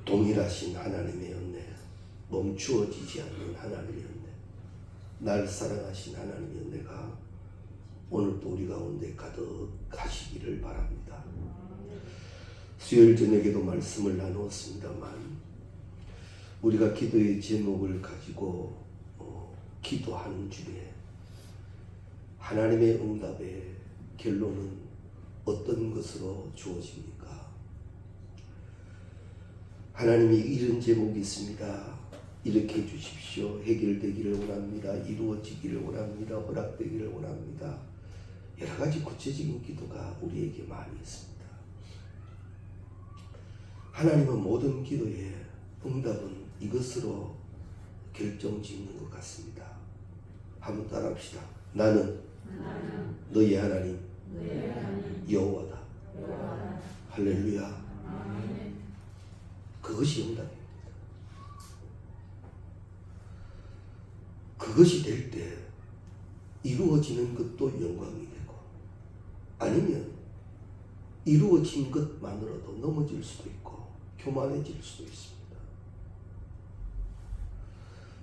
동일하신 하나님의 은혜, 멈추어지지 않는 하나님의 은혜, 날 사랑하신 하나님의 은혜가 오늘도 우리 가운데 가득하시기를 바랍니다. 수요일 저녁에도 말씀을 나누었습니다만 우리가 기도의 제목을 가지고 기도하는 중에 하나님의 응답의 결론은 어떤 것으로 주어집니까? 하나님이 이런 제목이 있습니다. 이렇게 해주십시오. 해결되기를 원합니다. 이루어지기를 원합니다. 허락되기를 원합니다. 여러 가지 구체적인 기도가 우리에게 많이 있습니다. 하나님은 모든 기도의 응답은 이것으로 결정짓는 것 같습니다. 한번 따라합시다. 나는 너의 하나님 여호와다. 할렐루야. 그것이 응답입니다. 그것이 될 때 이루어지는 것도 영광이 되고, 아니면 이루어진 것만으로도 넘어질 수도 있고 교만해질 수도 있습니다.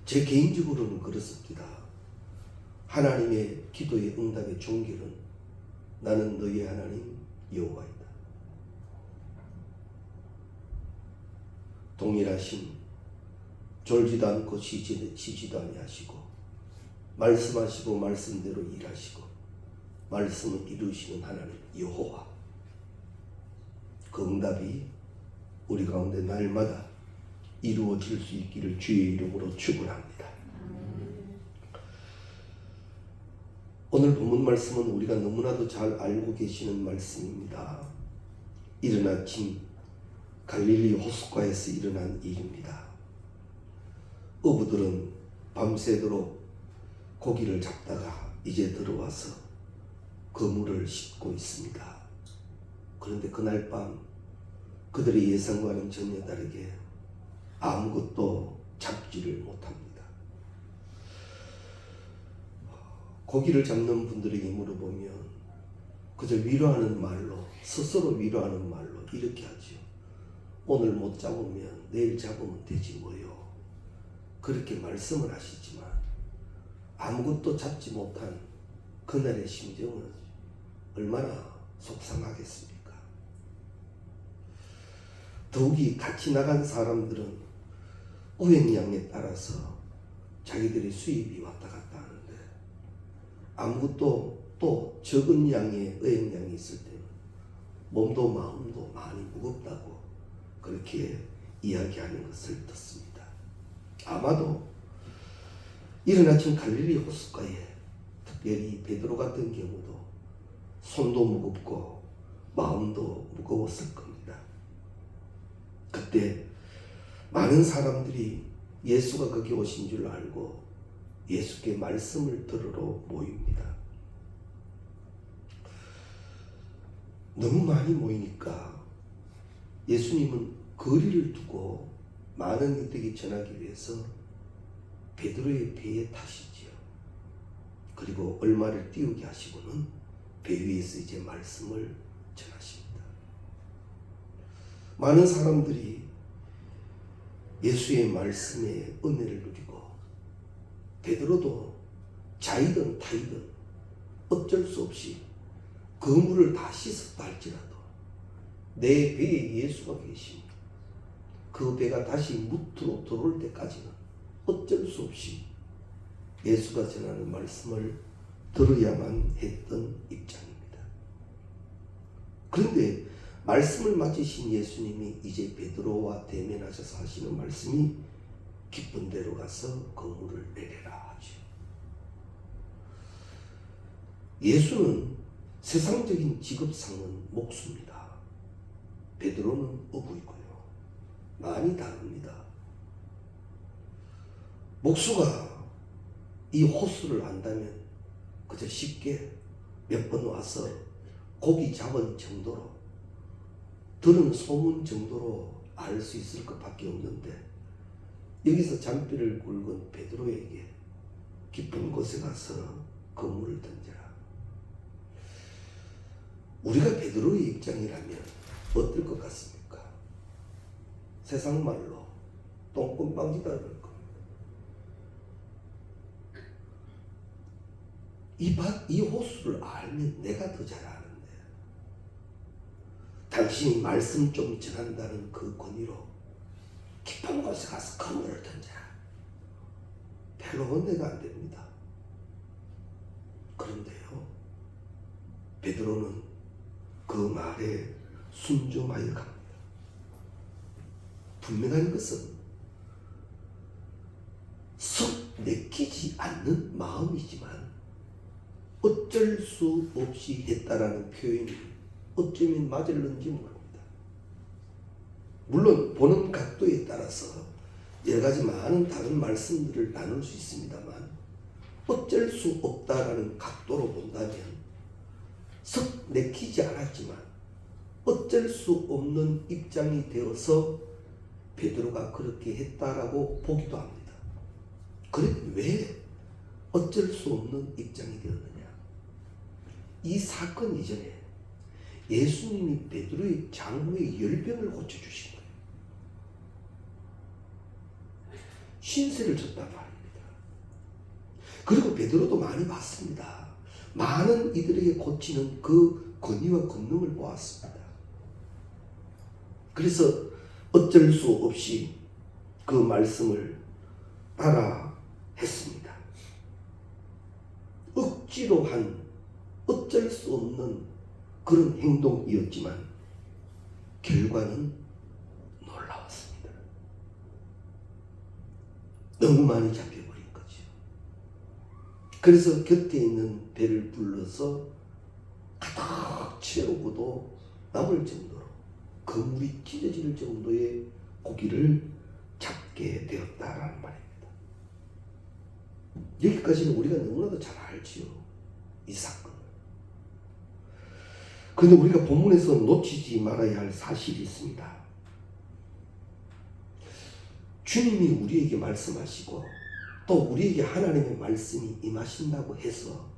제 개인적으로는 그렇습니다. 하나님의 기도의 응답의 종결은 나는 너의 하나님 여호와이다. 동일하신, 졸지도 않고 쉬지도 아니하시고 말씀하시고 말씀대로 일하시고 말씀을 이루시는 하나님 여호와, 그 응답이 우리 가운데 날마다 이루어질 수 있기를 주의 이름으로 축원합니다. 오늘 본문 말씀은 우리가 너무나도 잘 알고 계시는 말씀입니다. 이른 아침 갈릴리 호숫가에서 일어난 일입니다. 어부들은 밤새도록 고기를 잡다가 이제 들어와서 그물을 싣고 있습니다. 그런데 그날 밤 그들의 예상과는 전혀 다르게 아무것도 잡지를 못합니다. 고기를 잡는 분들에게 물어보면 그저 위로하는 말로, 스스로 위로하는 말로 이렇게 하죠. 오늘 못 잡으면 내일 잡으면 되지 뭐요. 그렇게 말씀을 하시지만 아무것도 잡지 못한 그날의 심정은 얼마나 속상하겠습니까? 더욱이 같이 나간 사람들은 어획량에 따라서 자기들의 수입이 왔다 갔다 하는데 아무것도 또 적은 양의 어획량이 있을 때는 몸도 마음도 많이 무겁다고 그렇게 이야기하는 것을 듣습니다. 아마도 이른 아침 갈릴리 호숫가에 특별히 베드로 같은 경우도 손도 무겁고 마음도 무거웠을 겁니다. 그때 많은 사람들이 예수가 거기 오신 줄 알고 예수께 말씀을 들으러 모입니다. 너무 많이 모이니까 예수님은 거리를 두고 많은 이들에게 전하기 위해서 베드로의 배에 타시지요. 그리고 얼마를 띄우게 하시고는 배 위에서 이제 말씀을 전하십니다. 많은 사람들이 예수의 말씀의 은혜를 누리고 베드로도 자이든 타이든 어쩔 수 없이 그물을 다 씻었다 할지라도 내 배에 예수가 계십니다. 그 배가 다시 무트로 들어올 때까지는 어쩔 수 없이 예수가 전하는 말씀을 들어야만 했던 입장입니다. 그런데 말씀을 맡으신 예수님이 이제 베드로와 대면하셔서 하시는 말씀이 깊은 데로 가서 그물을 내려라 하죠. 예수는 세상적인 직업상은 목수입니다. 베드로는 어부이고요. 많이 다릅니다. 목수가 이 호수를 안다면 그저 쉽게 몇 번 와서 고기 잡은 정도로, 들은 소문 정도로 알 수 있을 것밖에 없는데 여기서 잔뼈를 굵은 베드로에게 깊은 곳에 가서 그물을 던져라. 우리가 베드로의 입장이라면 어떨 것 같습니까? 세상 말로 똥꿈방지다는 겁니다. 이 호수를 알면 내가 더 잘 아는데 당신이 말씀 좀 전한다는 그 권위로 깊은 곳에 가서 그물을 던져라. 별로 은혜가 안 됩니다. 그런데요, 베드로는 그 말에 순종하여 갑니다. 분명한 것은 썩 내키지 않는 마음이지만 어쩔 수 없이 했다라는 표현이 어쩌면 맞을는지 모릅니다. 물론 보는 각도에 따라서 여러 가지 많은 다른 말씀들을 나눌 수 있습니다만 어쩔 수 없다라는 각도로 본다면 썩 내키지 않았지만 어쩔 수 없는 입장이 되어서 베드로가 그렇게 했다라고 보기도 합니다. 그래 왜 어쩔 수 없는 입장이 되었느냐? 이 사건 이전에 예수님이 베드로의 장부의 열병을 고쳐주신 거예요. 신세를 졌단 말입니다. 그리고 베드로도 많이 봤습니다. 많은 이들에게 고치는 그 권위와 권능을 보았습니다. 그래서 어쩔 수 없이 그 말씀을 따라 했습니다. 억지로 한 어쩔 수 없는 그런 행동이었지만 결과는 놀라웠습니다. 너무 많이 잡혀버린 거죠. 그래서 곁에 있는 배를 불러서 가득 채우고도 남을 정도로 그물이 찢어질 정도의 고기를 잡게 되었다라는 말입니다. 여기까지는 우리가 너무나도 잘 알지요. 이 사건을. 그런데 우리가 본문에서 놓치지 말아야 할 사실이 있습니다. 주님이 우리에게 말씀하시고 또 우리에게 하나님의 말씀이 임하신다고 해서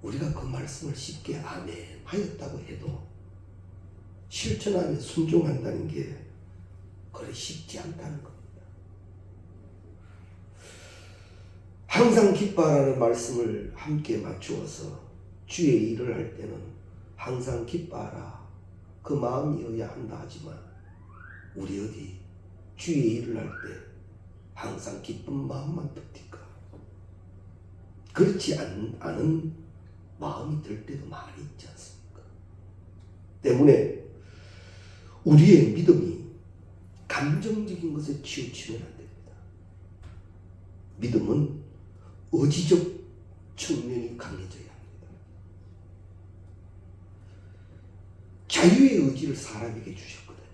우리가 그 말씀을 쉽게 아멘 하였다고 해도 실천하며 순종한다는 게 그리 쉽지 않다는 겁니다. 항상 기뻐하라는 말씀을 함께 맞추어서 주의 일을 할 때는 항상 기뻐하라 그 마음이어야 한다 하지만 우리 어디 주의 일을 할 때 항상 기쁜 마음만 듭니까? 그렇지 않은 마음이 들 때도 많이 있지 않습니까? 때문에 우리의 믿음이 감정적인 것에 치우치면 안 됩니다. 믿음은 의지적 측면이 강해져야 합니다. 자유의 의지를 사람에게 주셨거든요.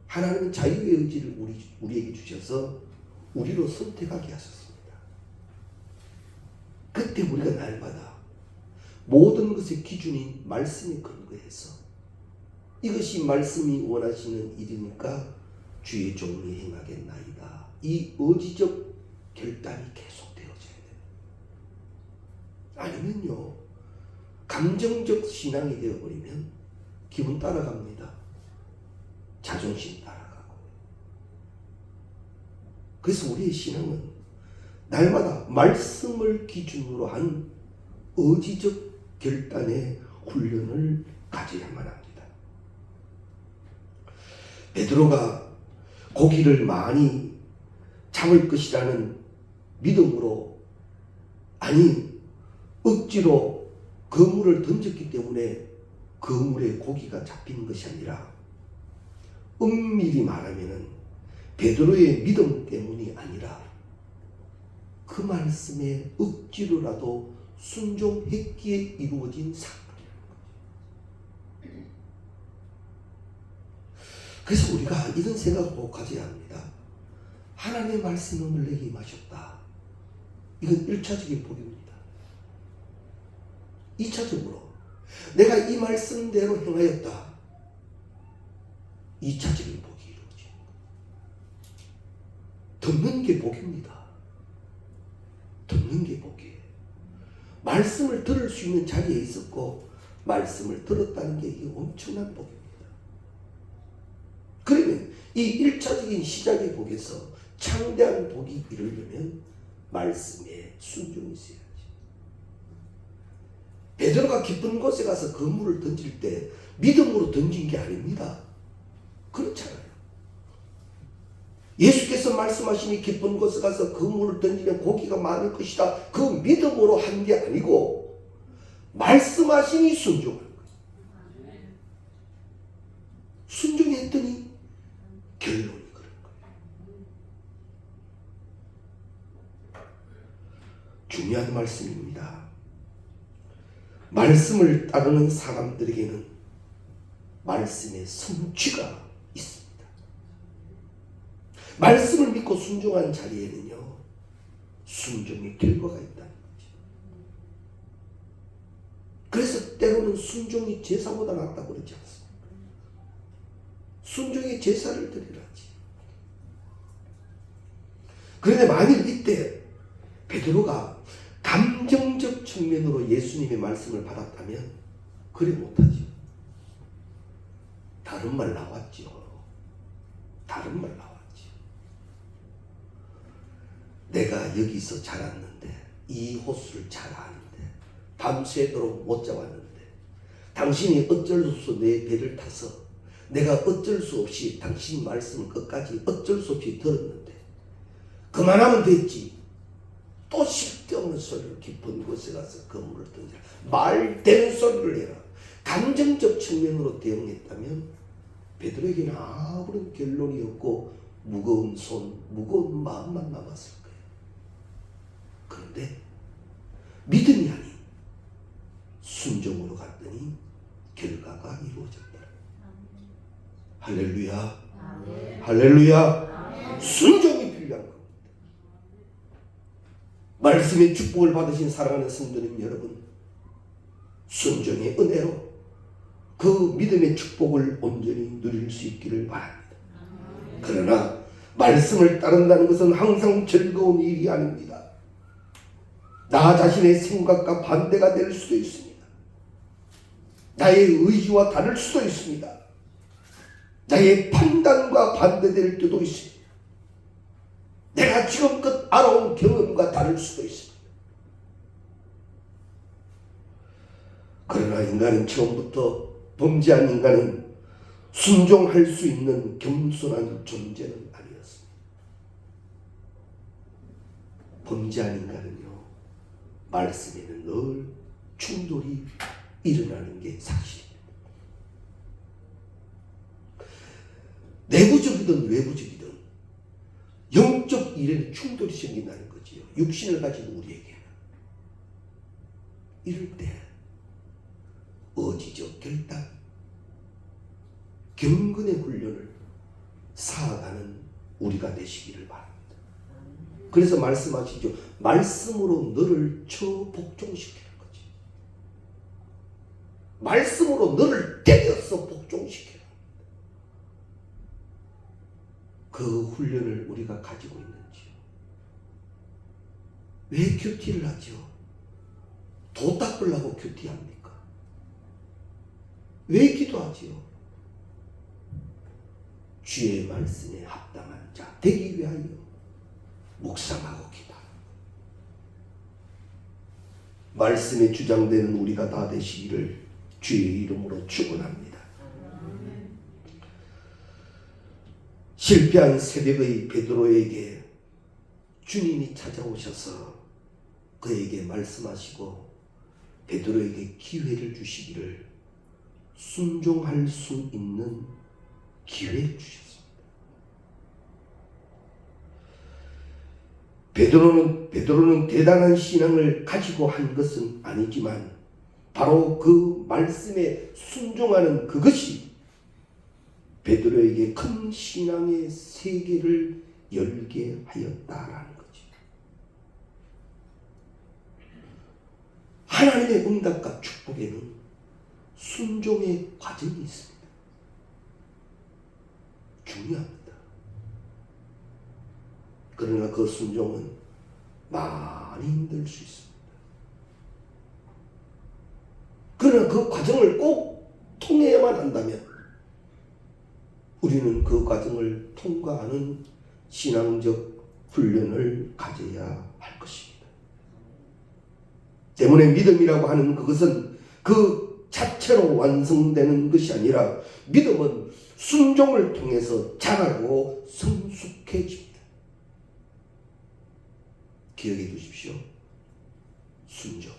하나님은 자유의 의지를 우리에게 주셔서 우리로 선택하게 하셨습니다. 그때 우리가 날마다 모든 것의 기준인 말씀에 근거해서 이것이 말씀이 원하시는 일이니까 주의 종이 행하겠나이다. 이 의지적 결단이 계속되어져야 돼요. 아니면요, 감정적 신앙이 되어버리면 기분 따라갑니다. 자존심 따라가고. 그래서 우리의 신앙은 날마다 말씀을 기준으로 한 의지적 결단의 훈련을 가져야만 합니다. 베드로가 고기를 많이 잡을 것이라는 믿음으로 아니 억지로 그물을 던졌기 때문에 그물에 고기가 잡힌 것이 아니라 엄밀히 말하면 베드로의 믿음 때문이 아니라 그 말씀에 억지로라도 순종했기에 이루어진 사건이라는 거죠. 그래서 우리가 이런 생각을 꼭 가져야 합니다. 하나님의 말씀이 오늘 내게 임하셨다. 이건 1차적인 복입니다. 2차적으로 내가 이 말씀대로 행하였다. 2차적인 복이 이루어지는 거예요. 듣는 게 복입니다. 듣는 게 복이에요. 말씀을 들을 수 있는 자리에 있었고 말씀을 들었다는 게 이게 엄청난 복입니다. 이 1차적인 시작의 복에서 창대한 복이 이르려면 말씀에 순종이 있어야지. 베드로가 깊은 곳에 가서 그물을 던질 때 믿음으로 던진 게 아닙니다. 그렇잖아요. 예수께서 말씀하시니 깊은 곳에 가서 그물을 던지면 고기가 많을 것이다. 그 믿음으로 한 게 아니고 말씀하시니 순종한 거예요. 순종했더니 결론이 그런 거예요. 중요한 말씀입니다. 말씀을 따르는 사람들에게는 말씀의 성취가 있습니다. 말씀을 믿고 순종한 자리에는요, 순종의 결과가 있다는 거죠. 그래서 때로는 순종이 제사보다 낫다고 그러지 않습니까? 순종의 제사를 드리라지. 그런데 만일 이때 베드로가 감정적 측면으로 예수님의 말씀을 받았다면 그래 못하죠. 다른 말 나왔죠. 다른 말 나왔죠. 내가 여기서 자랐는데 이 호수를 잘 아는데 밤새도록 못 잡았는데 당신이 어쩔 수 없이 내 배를 타서 내가 어쩔 수 없이 당신 말씀을 끝까지 어쩔 수 없이 들었는데 그만하면 됐지. 또 쓸데없는 소리를 깊은 곳에 가서 그물을 던지라. 말되는 소리를 해라. 감정적 측면으로 대응했다면 베드로에게는 아무런 결론이 없고 무거운 손, 무거운 마음만 남았을 거예요. 그런데 믿음이 아닌 순종으로 갔더니 결과가 이루어졌다. 할렐루야. 할렐루야. 순종이 필요한 겁니다. 말씀의 축복을 받으신 사랑하는 성도님 여러분, 순종의 은혜로 그 믿음의 축복을 온전히 누릴 수 있기를 바랍니다. 그러나 말씀을 따른다는 것은 항상 즐거운 일이 아닙니다. 나 자신의 생각과 반대가 될 수도 있습니다. 나의 의지와 다를 수도 있습니다. 나의 판단과 반대될 때도 있습니다. 내가 지금껏 알아온 경험과 다를 수도 있습니다. 그러나 인간은 처음부터 범죄한 인간은 순종할 수 있는 겸손한 존재는 아니었습니다. 범죄한 인간은요, 말씀에는 늘 충돌이 일어나는 게 사실입니다. 내부적이든 외부적이든 영적 일에는 충돌이 생긴다는 거지요. 육신을 가진 우리에게는. 이럴 때 의지적 결단, 경건의 훈련을 쌓아가는 우리가 되시기를 바랍니다. 그래서 말씀하시죠. 말씀으로 너를 쳐 복종시키는 거지. 말씀으로 너를 때려서 복종시키는 겁니다. 그 훈련을 우리가 가지고 있는지요. 왜 큐티를 하죠? 도 닦으려고 큐티합니까? 왜 기도하지요? 주의 말씀에 합당한 자 되기 위하여 묵상하고 기도합니다. 말씀에 주장되는 우리가 다 되시기를 주의 이름으로 축원합니다. 실패한 새벽의 베드로에게 주님이 찾아오셔서 그에게 말씀하시고 베드로에게 기회를 주시기를 순종할 수 있는 기회를 주셨습니다. 베드로는 대단한 신앙을 가지고 한 것은 아니지만 바로 그 말씀에 순종하는 그것이 베드로에게 큰 신앙의 세계를 열게 하였다라는 거죠. 하나님의 응답과 축복에는 순종의 과정이 있습니다. 중요합니다. 그러나 그 순종은 많이 힘들 수 있습니다. 그러나 그 과정을 꼭 통해야만 한다면 우리는 그 과정을 통과하는 신앙적 훈련을 가져야 할 것입니다. 때문에 믿음이라고 하는 그것은 그 자체로 완성되는 것이 아니라 믿음은 순종을 통해서 자라고 성숙해집니다. 기억해 두십시오. 순종.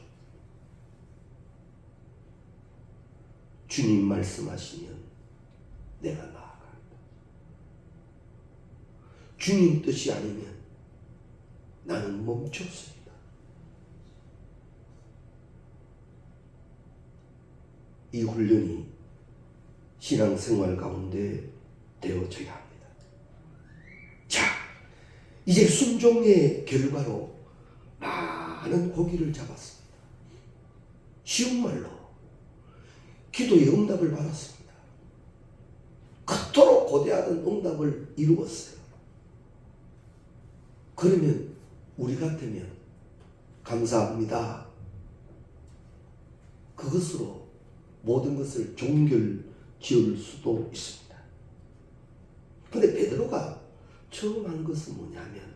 주님 말씀하시면 내가 나아간다. 주님 뜻이 아니면 나는 멈췄습니다. 이 훈련이 신앙생활 가운데 되어져야 합니다. 자, 이제 순종의 결과로 많은 고기를 잡았습니다. 쉬운 말로 기도의 응답을 받았습니다. 그토록 고대하던 응답을 이루었어요. 그러면 우리 같으면 감사합니다. 그것으로 모든 것을 종결 지을 수도 있습니다. 그런데 베드로가 처음 한 것은 뭐냐면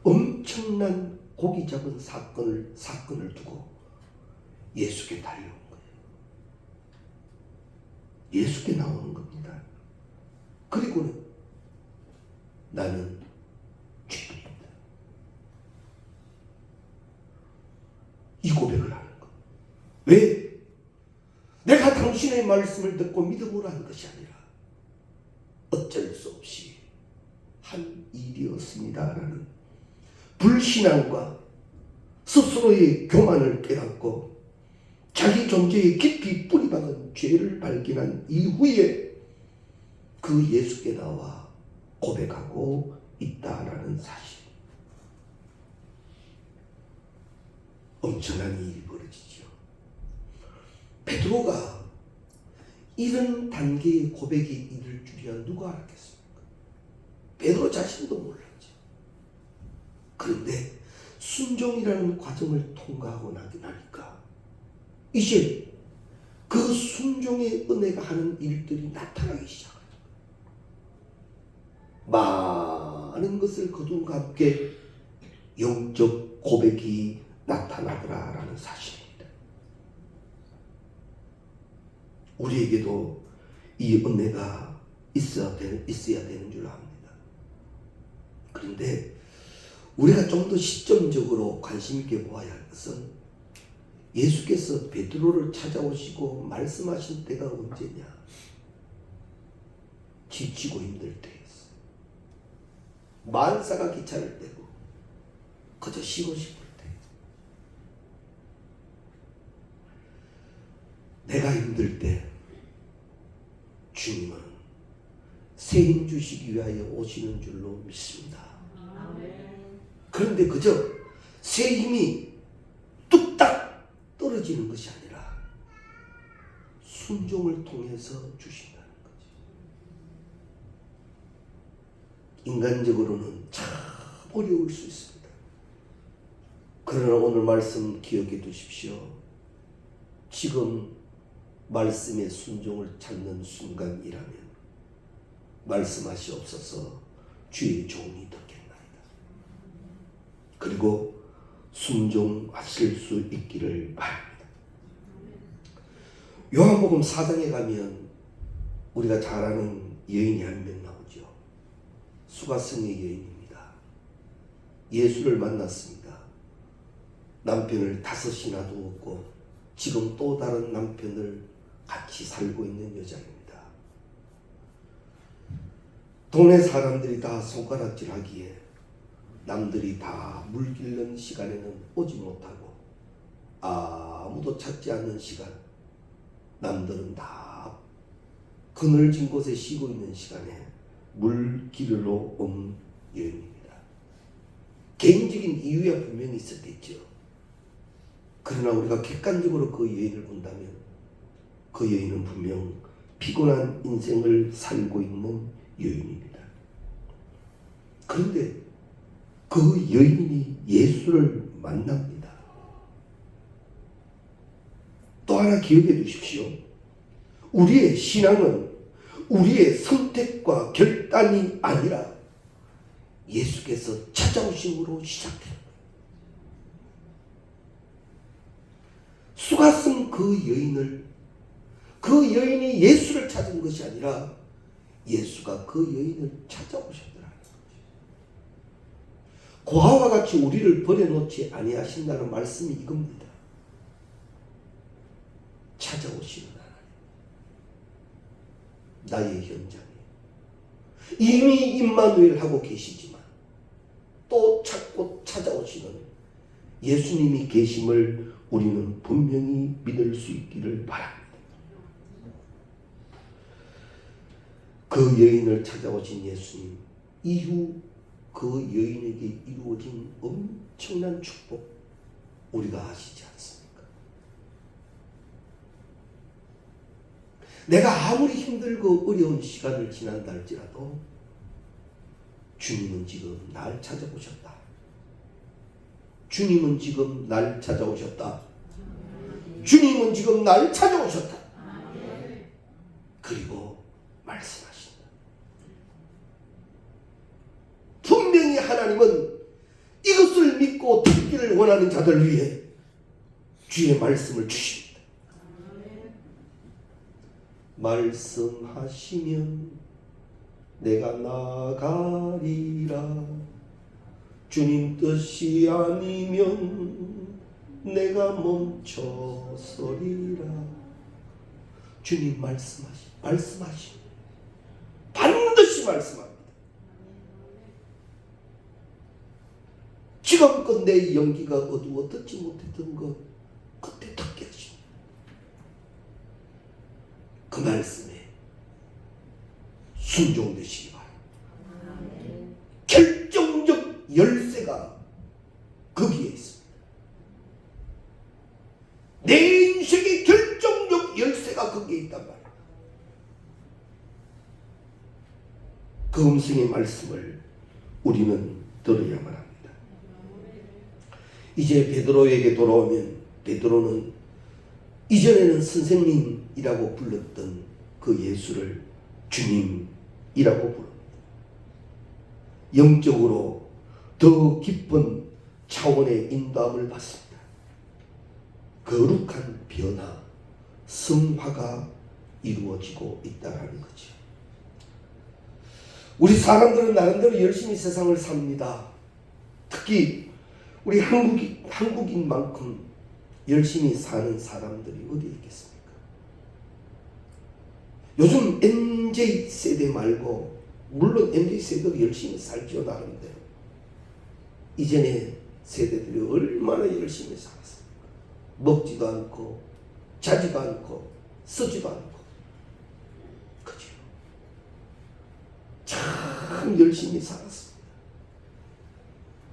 엄청난 고기 잡은 사건을 두고 예수께 달려온 거예요. 예수께 나오는 겁니다. 그리고는 나는 죄인이다. 이 고백을 하는 것. 왜? 내가 당신의 말씀을 듣고 믿음으로 한 것이 아니라 어쩔 수 없이 한 일이었습니다라는 불신앙과 스스로의 교만을 깨닫고 자기 존재에 깊이 뿌리박은 죄를 발견한 이후에 그 예수께 나와 고백하고 있다라는 사실. 엄청난 일이 벌어지죠. 베드로가 이런 단계의 고백이 이를 줄이야 누가 알았겠습니까? 베드로 자신도 몰랐죠. 그런데 순종이라는 과정을 통과하고 나니까 이제 그 순종의 은혜가 하는 일들이 나타나기 시작하죠. 많은 것을 거둔과 함께 영적 고백이 나타나더라라는 사실입니다. 우리에게도 이 은혜가 있어야 되는 줄 압니다. 그런데 우리가 좀 더 시점적으로 관심 있게 보아야 할 것은 예수께서 베드로를 찾아오시고 말씀하신 때가 언제냐? 지치고 힘들 때였어요. 만사가 기차를 떼고 그저 쉬고 싶을 때. 내가 힘들 때 주님은 새 힘 주시기 위하여 오시는 줄로 믿습니다. 그런데 그저 새 힘이 뚝딱 떨어지는 것이 아니라 순종을 통해서 주신다는 거죠. 인간적으로는 참 어려울 수 있습니다. 그러나 오늘 말씀 기억해 두십시오. 지금 말씀의 순종을 찾는 순간이라면 말씀하시옵소서 주의 종이 듣겠나이다. 그리고 순종하실 수 있기를 바랍니다. 요한복음 4장에 가면 우리가 잘 아는 여인이 한 명 나오죠. 수가성의 여인입니다. 예수를 만났습니다. 남편을 5이나 두었고 지금 또 다른 남편을 같이 살고 있는 여자입니다. 동네 사람들이 다 손가락질하기에 남들이 다 물 길는 시간에는 오지 못하고 아무도 찾지 않는 시간, 남들은 다 그늘진 곳에 쉬고 있는 시간에 물 길으러 온 여인입니다. 개인적인 이유야 분명히 있었겠죠. 그러나 우리가 객관적으로 그 여인을 본다면 그 여인은 분명 피곤한 인생을 살고 있는 여인입니다. 그런데 그 여인이 예수를 만납니다. 또 하나 기억해 두십시오. 우리의 신앙은 우리의 선택과 결단이 아니라 예수께서 찾아오심으로 시작됩니다. 수가성 그 여인이 예수를 찾은 것이 아니라 예수가 그 여인을 찾아오셨더라는 거죠. 고아와 같이 우리를 버려놓지 아니하신다는 말씀이 이겁니다. 찾아오시는 하나님, 나의 현장에 이미 임마누엘 하고 계시지만 또 찾고 찾아오시는 예수님이 계심을 우리는 분명히 믿을 수 있기를 바랍니다. 그 여인을 찾아오신 예수님 이후 그 여인에게 이루어진 엄청난 축복 우리가 아시지 않습니까? 내가 아무리 힘들고 어려운 시간을 지난다 할지라도 주님은 지금 날 찾아오셨다. 주님은 지금 날 찾아오셨다. 주님은 지금 날 찾아오셨다. 그리고 말씀하신다. 분명히 하나님은 이것을 믿고 듣기를 원하는 자들 위해 주의 말씀을 주십니다. 말씀하시면 내가 나가리라. 주님 뜻이 아니면 내가 멈춰서리라. 주님 말씀하시 반드시 말씀합니다. 지금껏 내 연기가 어두워 듣지 못했던 것 그때 듣게 하십니다. 그 말씀에 순종되시기 바랍니다. 결정적 열쇠가 거기에 있습니다. 내 인생의 결정적 열쇠가 거기에 있단 말이에요. 그 음성의 말씀을 우리는 들어야만 합니다. 이제 베드로에게 돌아오면 베드로는 이전에는 선생님이라고 불렀던 그 예수를 주님이라고 부릅니다. 영적으로 더 깊은 차원의 인도함을 받습니다. 거룩한 변화, 성화가 이루어지고 있다는 거죠. 우리 사람들은 나름대로 열심히 세상을 삽니다. 특히 우리 한국인만큼 열심히 사는 사람들이 어디 있겠습니까? 요즘 MZ 세대 말고 물론 MZ 세대도 열심히 살죠 나름대로. 이전에 세대들이 얼마나 열심히 살았습니까? 먹지도 않고 자지도 않고 쓰지도 않고 그죠? 참 열심히 살았습니다.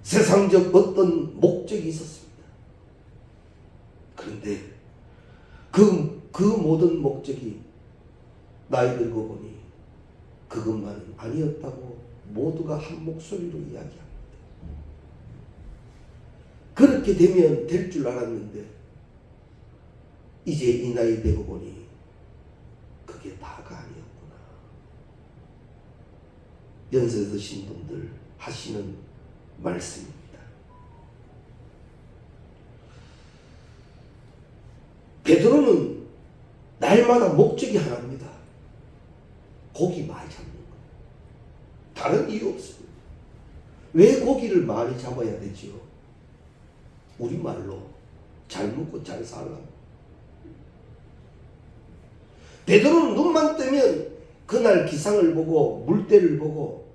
세상적 어떤 목적이 있었습니다. 그런데 그 모든 목적이 나이 들고 보니 그것만은 아니었다고 모두가 한 목소리로 이야기합니다. 그렇게 되면 될 줄 알았는데 이제 이 나이 되고 보니 그게 다가 아니었구나. 연세 드신 분들 하시는 말씀입니다. 베드로는 날마다 목적이 하나입니다. 고기 많이 잡는 거. 다른 이유 없습니다. 왜 고기를 많이 잡아야 되지요? 우리말로 잘 먹고 잘 살라고. 베드로는 눈만 뜨면 그날 기상을 보고 물때를 보고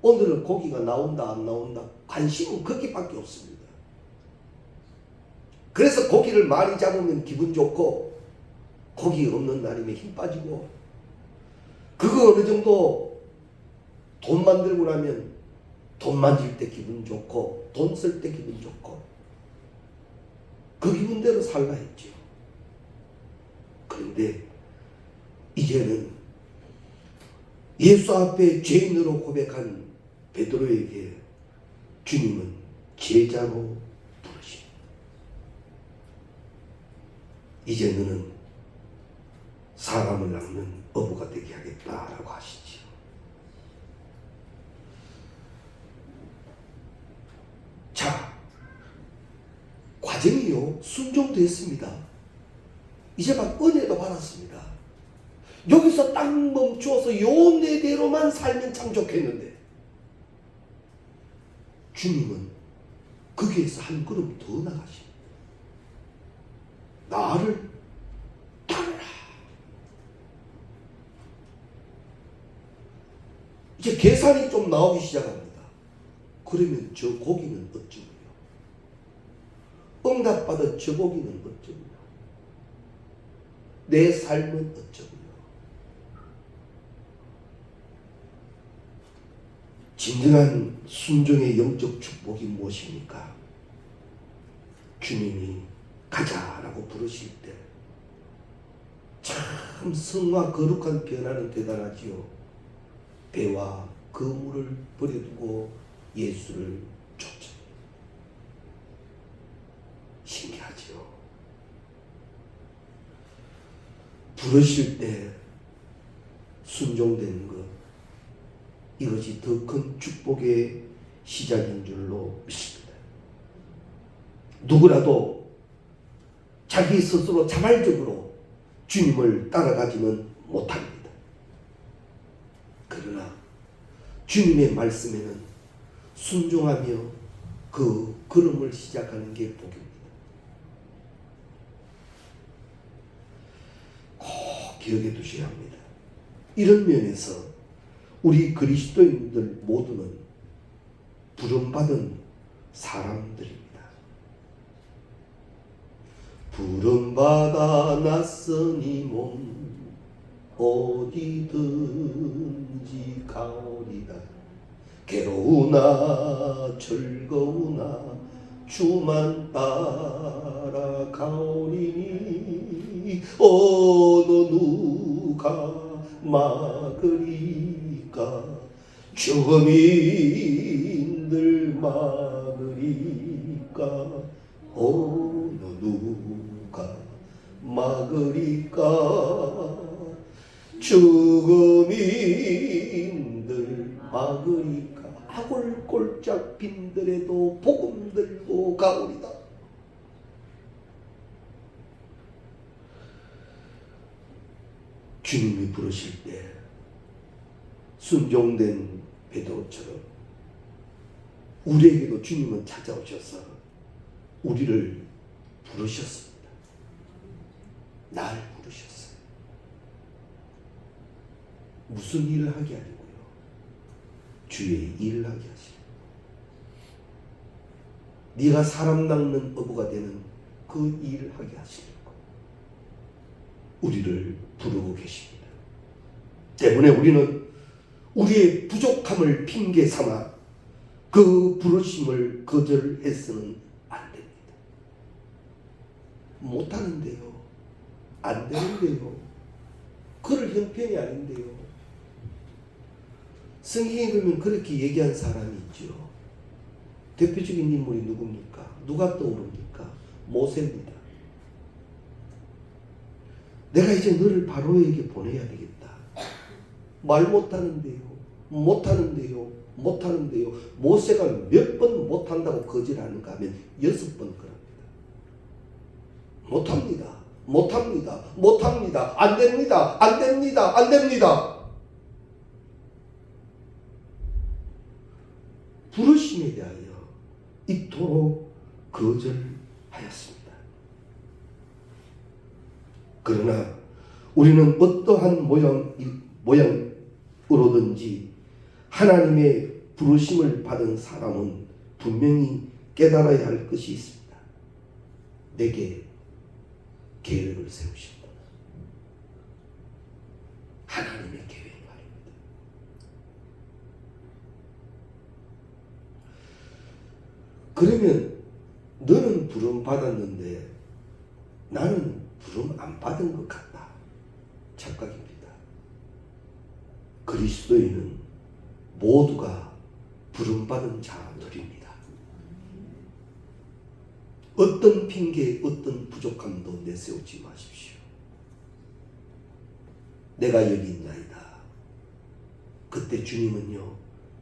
오늘은 고기가 나온다 안 나온다 관심은 거기밖에 없습니다. 그래서 고기를 많이 잡으면 기분 좋고 고기 없는 날이면 힘 빠지고 그거 어느 정도 돈 만들고 나면 돈 만질 때 기분 좋고 돈 쓸 때 기분 좋고 그 기분대로 살라 했죠. 그런데 이제는 예수 앞에 죄인으로 고백한 베드로에게 주님은 제자로 부르십니다. 이제 너는 사람을 낚는 어부가 되게 하겠다라고 하시지요. 자, 과정이요, 순종됐습니다. 이제 막 은혜도 받았습니다. 여기서 딱 멈추어서 요 내대로만 살면 참 좋겠는데, 주님은 거기에서 한 걸음 더 나가십니다. 나를 따르라. 이제 계산이 좀 나오기 시작합니다. 그러면 저 고기는 어쩌고요? 응답받은 저 고기는 어쩌고요? 내 삶은 어쩌고요? 진정한 순종의 영적 축복이 무엇입니까? 주님이 가자라고 부르실 때 참 성과 거룩한 변화는 대단하지요. 배와 그물을 버려두고 예수를 쫓아. 신기하지요. 부르실 때 순종된 것, 이것이 더 큰 축복의 시작인 줄로 믿습니다. 누구라도 자기 스스로 자발적으로 주님을 따라가지는 못합니다. 그러나 주님의 말씀에는 순종하며 그 걸음을 시작하는 게 복입니다. 꼭 기억해 두셔야 합니다. 이런 면에서 우리 그리스도인들 모두는 부름받은 사람들입니다. 부름받아 낯선 이 몸 어디든지 가오리다. 괴로우나 즐거우나 주만 따라 가오리니 어느 누가 막으리까. 죽음인들 막으리까. 어느 누가 막으리까. 죽음인들 막으리까. 아골골짝 빈들에도 복음 들고 가오리다. 주님이 부르실 때 순종된 베드로처럼 우리에게도 주님은 찾아오셔서 우리를 부르셨습니다. 날 부르셨어요. 무슨 일을 하게 하려고요? 주의 일을 하게 하시고, 네가 사람 낚는 어부가 되는 그 일을 하게 하시려고 우리를 부르고 계십니다. 때문에 우리는 우리의 부족함을 핑계 삼아 그 부르심을 거절해서는 안 됩니다. 못하는데요, 안 되는데요, 그럴 형편이 아닌데요. 성경에 보면 그렇게 얘기한 사람이 있죠. 대표적인 인물이 누굽니까? 누가 떠오릅니까? 모세입니다. 내가 이제 너를 바로에게 보내야 되겠다. 말 못하는데요, 못하는데요. 모세가 몇 번 못한다고 거절하는가 하면 6번 그럽니다. 못합니다. 안 됩니다. 부르심에 대하여 이토록 거절하였습니다. 그러나 우리는 어떠한 모양으로든지 하나님의 부르심을 받은 사람은 분명히 깨달아야 할 것이 있습니다. 내게 계획을 세우신다. 하나님의 계획 말입니다. 그러면 너는 부름 받았는데 나는 부름 안 받은 것 같다. 착각입니다. 그리스도인은 모두가 부름 받은 자들입니다. 어떤 핑계, 어떤 부족함도 내세우지 마십시오. 내가 여기 있나이다. 그때 주님은요,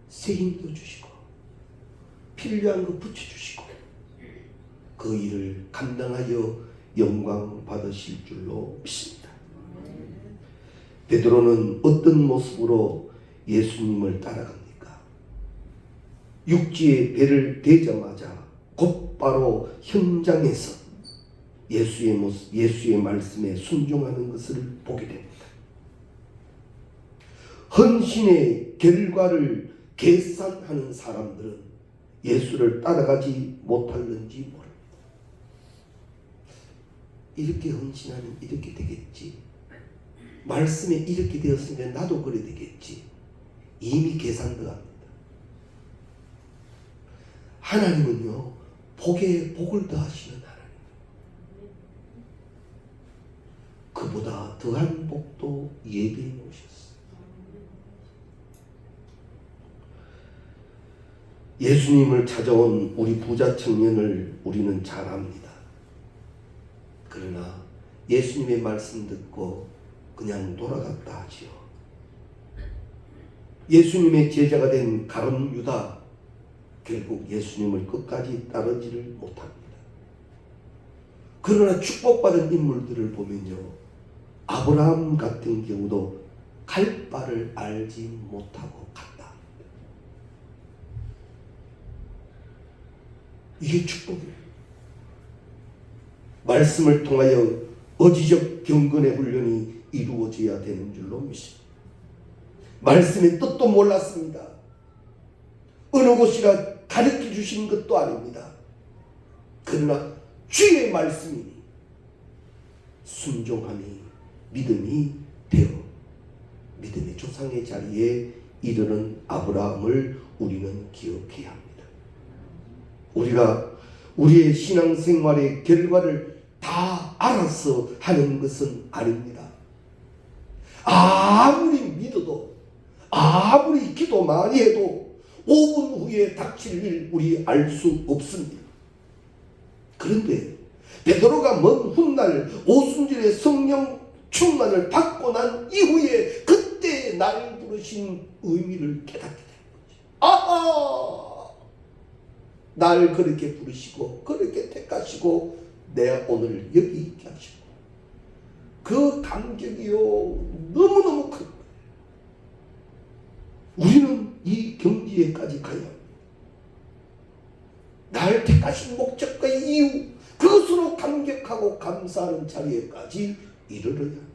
새 힘도 주시고 필요한 거 붙여주시고 그 일을 감당하여 영광 받으실 줄로 믿습니다. 베드로는 어떤 모습으로 예수님을 따라갑니까? 육지에 배를 대자마자 곧바로 현장에서 예수의 모습, 예수의 말씀에 순종하는 것을 보게 됩니다. 헌신의 결과를 계산하는 사람들은 예수를 따라가지 못할는지 모릅니다. 이렇게 헌신하면 이렇게 되겠지. 말씀에 이렇게 되었으면 나도 그래 되겠지. 이미 계산 들어갑니다. 하나님은요, 복에 복을 더하시는 하나님. 그보다 더한 복도 예비해 놓으셨어요. 예수님을 찾아온 우리 부자 청년을 우리는 잘 압니다. 그러나 예수님의 말씀 듣고 그냥 돌아갔다 하지요. 예수님의 제자가 된 가룟 유다, 결국 예수님을 끝까지 따르지를 못합니다. 그러나 축복받은 인물들을 보면요, 아브라함 같은 경우도 갈 바를 알지 못하고 갔다. 이게 축복이에요. 말씀을 통하여 어지적 경건의 훈련이 이루어져야 되는 줄로 믿습니다. 말씀의 뜻도 몰랐습니다. 어느 곳이라 가르쳐 주신 것도 아닙니다. 그러나 주의 말씀이니 순종함이 믿음이 되어 믿음의 조상의 자리에 이르는 아브라함을 우리는 기억해야 합니다. 우리가 우리의 신앙생활의 결과를 다 알아서 하는 것은 아닙니다. 아무리 믿어도, 아무리 기도 많이 해도 5분 후에 닥칠 일 우리 알 수 없습니다. 그런데 베드로가 먼 훗날 오순절의 성령 충만을 받고 난 이후에 그때 날 부르신 의미를 깨닫게 된 거지. 아하! 날 그렇게 부르시고 그렇게 택하시고 내가 오늘 여기 있게 하시고 그 감격이요 너무너무 큰 거예요. 우리는 이 경지에까지 가야 합니다. 날 택하신 목적과 이유, 그것으로 감격하고 감사하는 자리에까지 이르러야 합니다.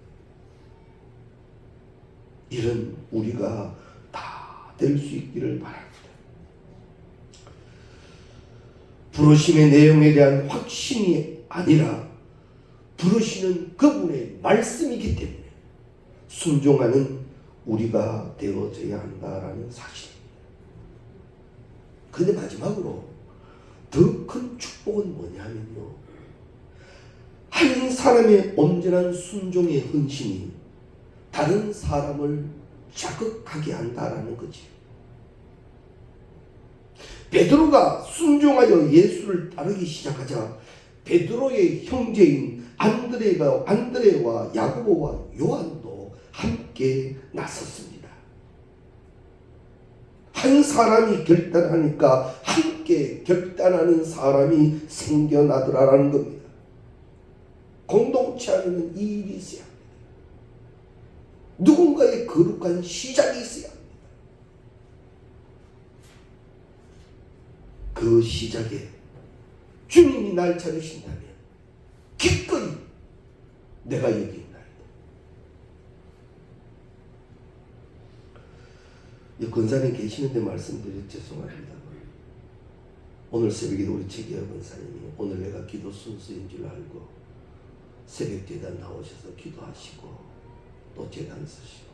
이런 우리가 다 될 수 있기를 바랍니다. 부르심의 내용에 대한 확신이 아니라 부르시는 그분의 말씀이기 때문에 순종하는 우리가 되어져야 한다라는 사실입니다. 그런데 마지막으로 더 큰 축복은 뭐냐면요, 한 사람의 온전한 순종의 헌신이 다른 사람을 자극하게 한다라는 거지. 베드로가 순종하여 예수를 따르기 시작하자 베드로의 형제인 안드레와 야고보와 요한도 함께 나섰습니다. 한 사람이 결단하니까 함께 결단하는 사람이 생겨나더라라는 겁니다. 공동체 안에는 이 일이 있어야 합니다. 누군가의 거룩한 시작이 있어야 합니다. 그 시작에 주님이 날 찾으신다면 기꺼이 내가 여기 있나이다. 권사님 계시는데 말씀드려 죄송합니다. 오늘 새벽에도 우리 최기하 권사님이 오늘 내가 기도 순서인 줄 알고 새벽 제단 나오셔서 기도하시고 또 제단 쓰시고,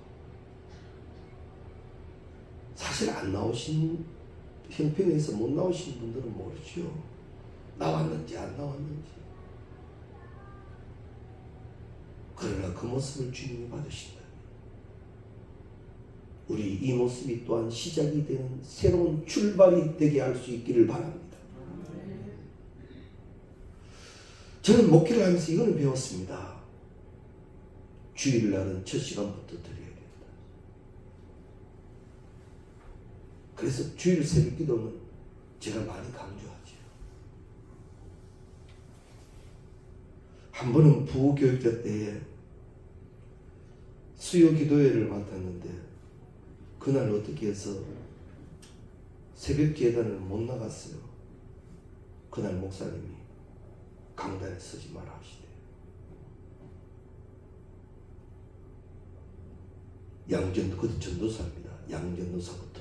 사실 안 나오신 형편에서 못 나오신 분들은 모르죠. 나왔는지 안 나왔는지. 그러나 그 모습을 주님이 받으신다. 우리 이 모습이 또한 시작이 되는 새로운 출발이 되게 할 수 있기를 바랍니다. 저는 목회를 하면서 이거는 배웠습니다. 주일날은 첫 시간부터 드려야 된다. 그래서 주일 새벽 기도는 제가 많이 강조하죠. 한 번은 부교육자 때에 수요 기도회를 맡았는데 그날 어떻게 해서 새벽 예단을 못 나갔어요. 그날 목사님이 강단에 서지 마라 하시대. 양전, 그것도 전도사입니다. 양전도사부터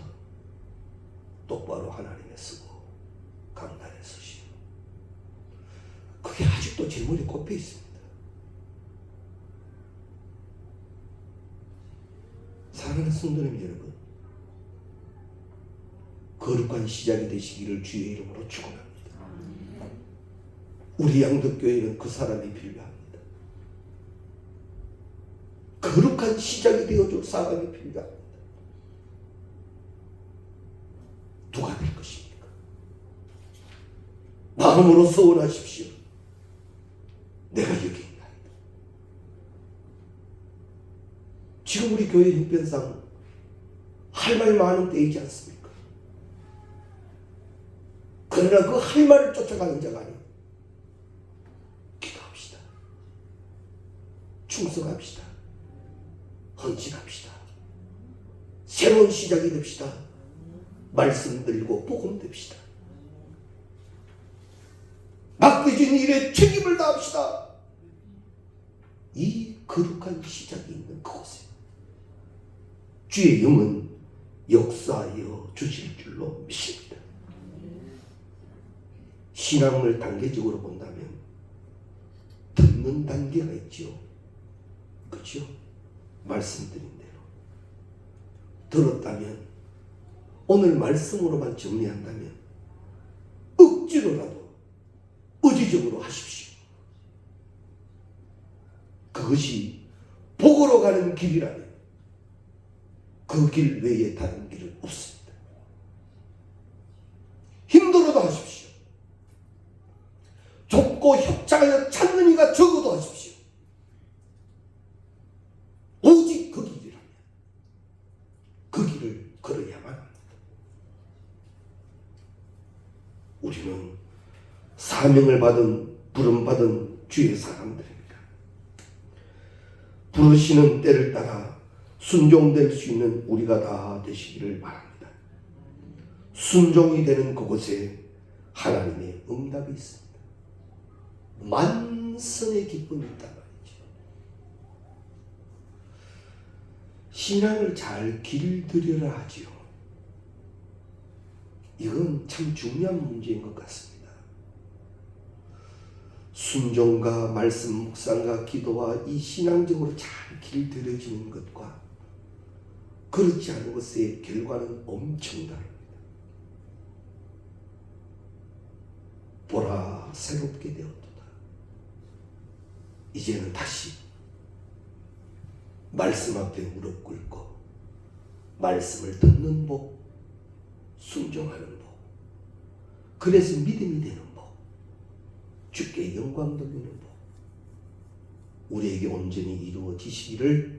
똑바로 하나님에 서고 강단에 서시오. 그게 아직도 제 머리에 꼽혀 있습니다. 사랑하는 성도님 여러분, 거룩한 시작이 되시기를 주의 이름으로 축원합니다. 우리 양덕교회는 그 사람이 필요합니다. 거룩한 시작이 되어줄 사람이 필요합니다. 누가 될 것입니까? 마음으로 소원하십시오. 내가 여기 있나이다. 지금 우리 교회 형편상 할 말 많은 때이지 않습니까? 그러나 그 할 말을 쫓아가는 자가 아니고 기도합시다. 충성합시다. 헌신합시다. 새로운 시작이 됩시다. 말씀 들고 복음 됩시다. 맡겨진 일에 책임을 다합시다. 이 거룩한 시작이 있는 그곳에 주의 영은 역사하여 주실 줄로 믿습니다. 신앙을 단계적으로 본다면 듣는 단계가 있죠. 그렇죠? 말씀드린 대로 들었다면 오늘 말씀으로만 정리한다면 억지로라도 의지적으로 하십시오. 그것이 복으로 가는 길이라면 그 길 외에 다른 길은 없습니다. 힘들어도 하십시오. 좁고 협착하여 찾는 이가 적어도 하십시오. 오직 그 길이라면 그 길을 걸어야만 합니다. 우리는 사명을 받은 부름받은 주의 사람들입니다. 부르시는 때를 따라 순종될 수 있는 우리가 다 되시기를 바랍니다. 순종이 되는 그곳에 하나님의 응답이 있습니다. 만선의 기쁨이 있단 말이죠. 신앙을 잘 길들여라 하지요. 이건 참 중요한 문제인 것 같습니다. 순종과 말씀 묵상과 기도와 이 신앙적으로 잘 길들여지는 것과 그렇지 않은 것의 결과는 엄청 다릅니다. 보라 새롭게 되었도다. 이제는 다시 말씀 앞에 무릎 꿇고 말씀을 듣는 법, 순종하는 법, 그래서 믿음이 되는 법, 주께 영광 돌리는 법, 우리에게 온전히 이루어지시기를